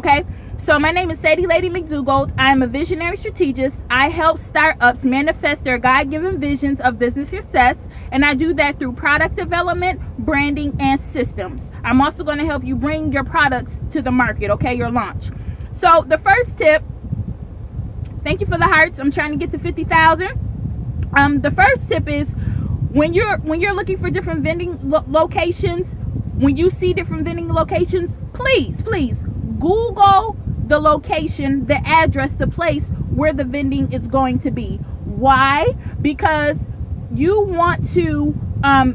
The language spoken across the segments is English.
Okay, so my name is Sadie Lady McDougald. I am a visionary strategist. I help startups manifest their God-given visions of business success, and I do that through product development, branding, and systems. I'm also going to help you bring your products to the market, okay, your launch. So the first tip, thank you for the hearts. I'm trying to get to 50,000. The first tip is when you're looking for different vending locations, when you see different vending locations, please Google the location, the address, the place where the vending is going to be. Why? Because you want to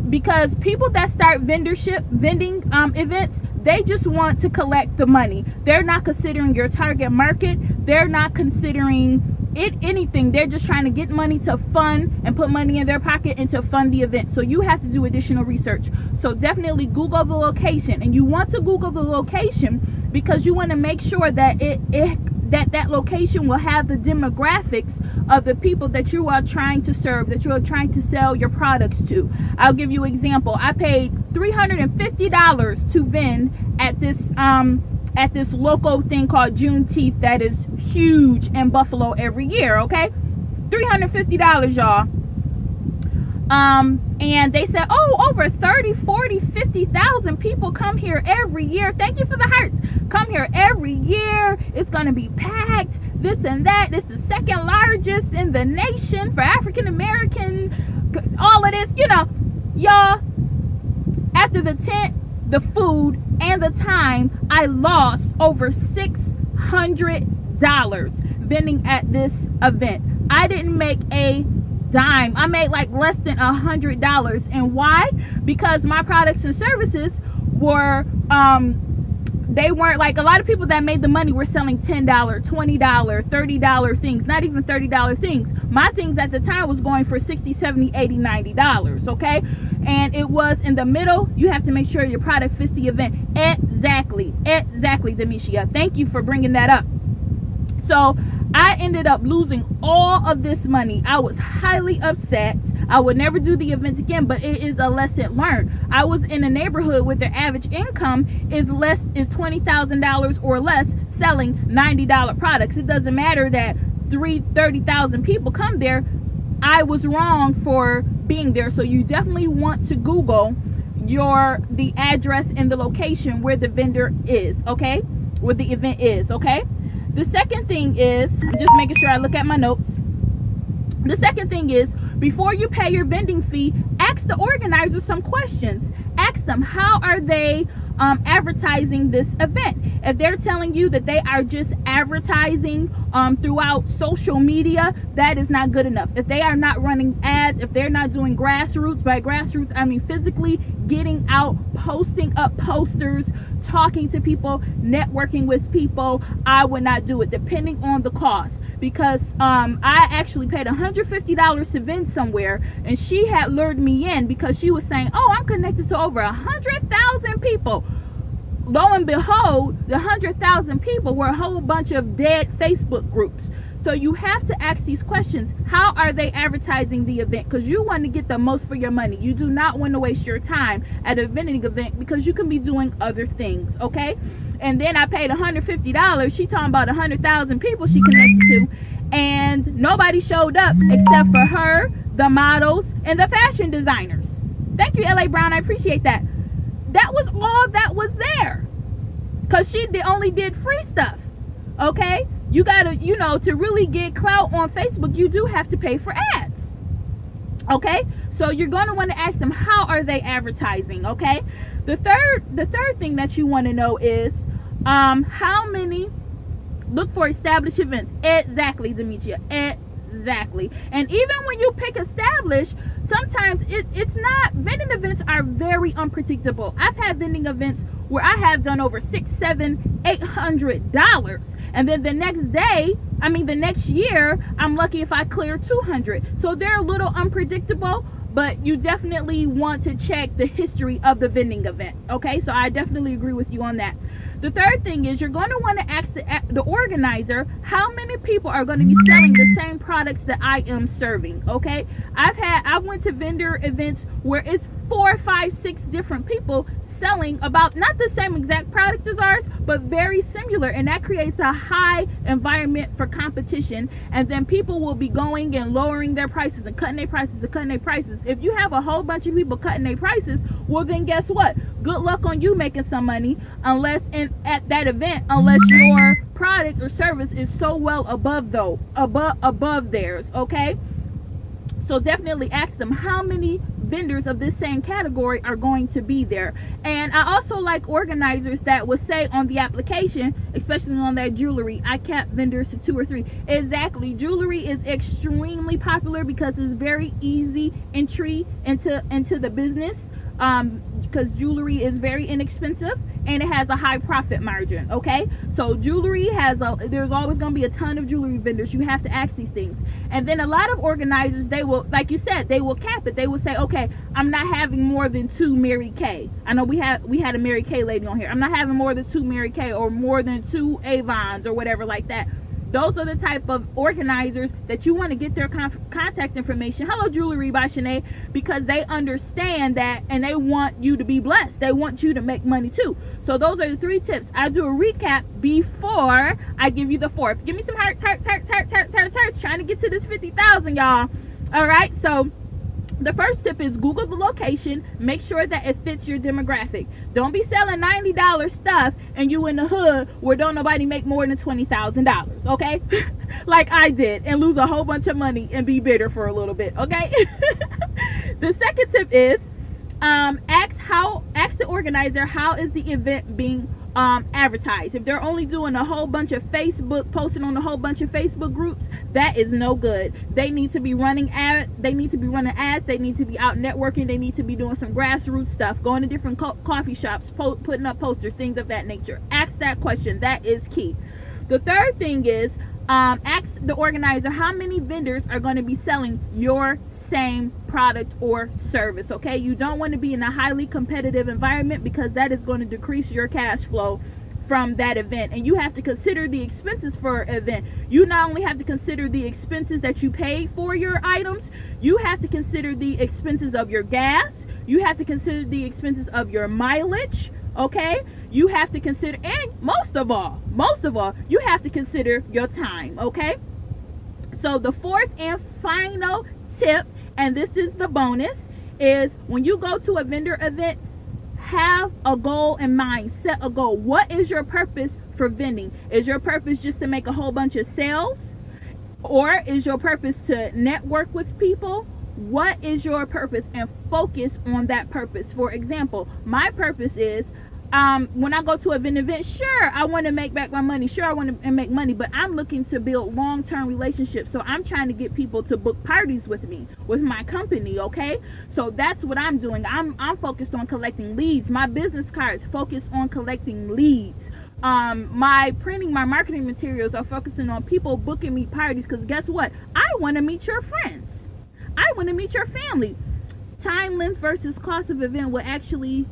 because people that start vending events, they just want to collect the money. They're not considering your target market. They're not considering anything. They're just trying to get money to fund and put money in their pocket and to fund the event. So you have to do additional research. So definitely Google the location, and you want to Google the location because you want to make sure that that location will have the demographics of the people that you are trying to serve, that you are trying to sell your products to. I'll give you an example. I paid $350 to vend at this local thing called Juneteenth that is huge in Buffalo every year. Okay, $350, y'all. And they said, oh, over 30, 40, 50,000 people come here every year. Thank you for the hearts. Come here every year. It's going to be packed. This and that. It's the second largest in the nation for African American. All of this, y'all. After the tent, the food, and the time, I lost over $600 vending at this event. I didn't make a dime. I made like less than $100. And why? Because my products and services were they weren't like a lot of people that made the money were selling $10, $20, $30 things, not even $30 things. My things at the time was going for $60, $70, $80, $90. Okay, and it was in the middle. You have to make sure your product fits the event. Exactly, Demisha. Thank you for bringing that up. So I ended up losing all of this money. I was highly upset. I would never do the event again, but it is a lesson learned. I was in a neighborhood where their average income is $20,000 or less, selling $90 products. It doesn't matter that 30,000 people come there. I was wrong for being there. So you definitely want to Google the address and the location where the vendor is, okay? Where the event is, okay? The second thing is, I'm just making sure I look at my notes. The second thing is, before you pay your vending fee, ask the organizers some questions. Ask them, how are they advertising this event? If they're telling you that they are just advertising throughout social media, that is not good enough. If they are not running ads, if they're not doing grassroots, by grassroots I mean physically getting out, posting up posters, talking to people, networking with people, I would not do it, depending on the cost. Because I actually paid $150 to vend somewhere, and she had lured me in because she was saying, oh, I'm connected to over 100,000 people. Lo and behold, the 100,000 people were a whole bunch of dead Facebook groups. So you have to ask these questions. How are they advertising the event? Because you want to get the most for your money. You do not want to waste your time at a vending event because you can be doing other things, okay? And then I paid $150. She talking about 100,000 people she connected to, and nobody showed up except for her, the models, and the fashion designers. Thank you, LA Brown. I appreciate that. That was all that was there, because she only did free stuff, okay? You gotta, to really get clout on Facebook, you do have to pay for ads, okay? So you're going to want to ask them, how are they advertising, okay? The third thing that you want to know is how many. Look for established events. Exactly, Demetria. Exactly. And even when you pick established, sometimes it's not. Vending events are very unpredictable. I've had vending events where I have done over $600, $700, $800, and then the next year, I'm lucky if I clear 200. So they're a little unpredictable, but you definitely want to check the history of the vending event. Okay, so I definitely agree with you on that. The third thing is, you're going to want to ask the organizer, how many people are going to be selling the same products that I am serving, okay? I went to vendor events where it's 4, 5, 6 different people selling about not the same exact product as ours, but very similar, and that creates a high environment for competition. And then people will be going and lowering their prices and cutting their prices and cutting their prices. If you have a whole bunch of people cutting their prices, well then guess what? Good luck on you making some money unless at that event, unless your product or service is so well above theirs. Okay, so definitely ask them how many vendors of this same category are going to be there. And I also like organizers that would say on the application, especially on that jewelry, I cap vendors to 2 or 3. Exactly. Jewelry is extremely popular because it's very easy entry into the business, because jewelry is very inexpensive and it has a high profit margin. Okay, so jewelry there's always going to be a ton of jewelry vendors. You have to ask these things. And then a lot of organizers, they will, like you said, they will cap it. They will say, okay, I'm not having more than 2 Mary Kay. I know we had a Mary Kay lady on here. I'm not having more than 2 Mary Kay or more than 2 Avons or whatever like that. Those are the type of organizers that you want to get their contact information. Hello Jewelry by Shanae, because they understand that and they want you to be blessed. They want you to make money too. So those are the 3 tips. I do a recap before I give you the 4th. Give me some hearts, trying to get to this 50,000, y'all. All right, so the first tip is Google the location. Make sure that it fits your demographic. Don't be selling $90 stuff and you in the hood where don't nobody make more than $20,000, okay? Like I did, and lose a whole bunch of money and be bitter for a little bit, okay? The second tip is ask the organizer, how is the event being advertised? If they're only doing a whole bunch of posting on a whole bunch of Facebook groups, that is no good. They need to be running ads. They need to be out networking. They need to be doing some grassroots stuff, going to different coffee shops, putting up posters, things of that nature. Ask that question. That is key. The third thing is ask the organizer how many vendors are going to be selling your same product or service. Okay, you don't want to be in a highly competitive environment because that is going to decrease your cash flow from that event. And you have to consider the expenses for an event. You not only have to consider the expenses that you paid for your items, you have to consider the expenses of your gas, you have to consider the expenses of your mileage. Okay, you have to consider, and most of all, you have to consider your time. Okay, so the 4th and final tip, and this is the bonus, is when you go to a vendor event, have a goal in mind. Set a goal. What is your purpose for vending? Is your purpose just to make a whole bunch of sales? Or is your purpose to network with people? What is your purpose? And focus on that purpose. For example, my purpose is when I go to an event, sure, I want to make back my money. Sure, I want to make money, but I'm looking to build long-term relationships. So I'm trying to get people to book parties with me, with my company, okay? So that's what I'm doing. I'm focused on collecting leads. My business cards focus on collecting leads. My marketing materials are focusing on people booking me parties, because guess what? I want to meet your friends. I want to meet your family. Time, length versus cost of event will actually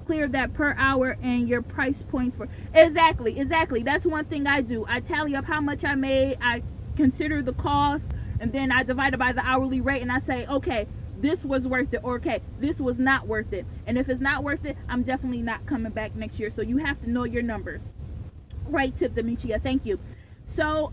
clear that per hour and your price points for exactly. That's one thing I do. I tally up how much I made, I consider the cost, and then I divide it by the hourly rate, and I say, okay, this was worth it, or okay, this was not worth it. And if it's not worth it, I'm definitely not coming back next year. So you have to know your numbers. Right tip, Demetria, thank you. So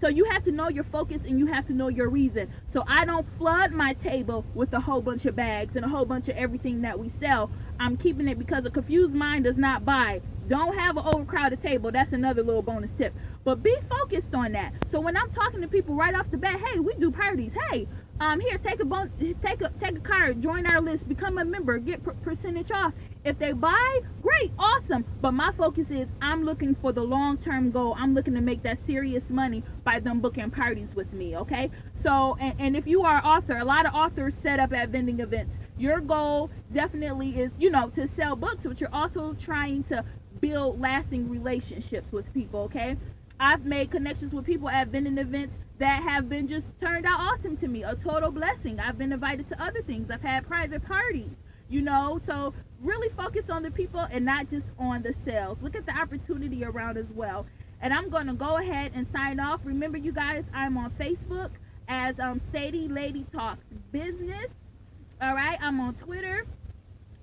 so you have to know your focus and you have to know your reason. So I don't flood my table with a whole bunch of bags and a whole bunch of everything that we sell. I'm keeping it because a confused mind does not buy. Don't have an overcrowded table. That's another little bonus tip. But be focused on that. So when I'm talking to people right off the bat, hey, we do parties. Hey, here, take a card, join our list, become a member, get percentage off. If they buy, great, awesome. But my focus is I'm looking for the long-term goal. I'm looking to make that serious money by them booking parties with me, okay? So, and if you are an author, a lot of authors set up at vending events. Your goal definitely is, to sell books, but you're also trying to build lasting relationships with people, okay? I've made connections with people at vending events that have been just turned out awesome to me, a total blessing. I've been invited to other things. I've had private parties, so really focus on the people and not just on the sales. Look at the opportunity around as well. And I'm going to go ahead and sign off. Remember, you guys, I'm on Facebook as Sadie Lady Talks Business. All right, I'm on Twitter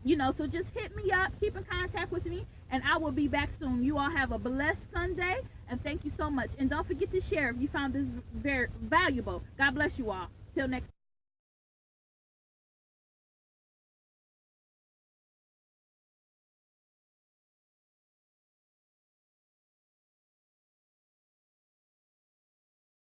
you know, so just hit me up, keep in contact with me, and I will be back soon. You all have a blessed Sunday, and thank you so much. And don't forget to share if you found this very valuable. God bless you all. Till next time.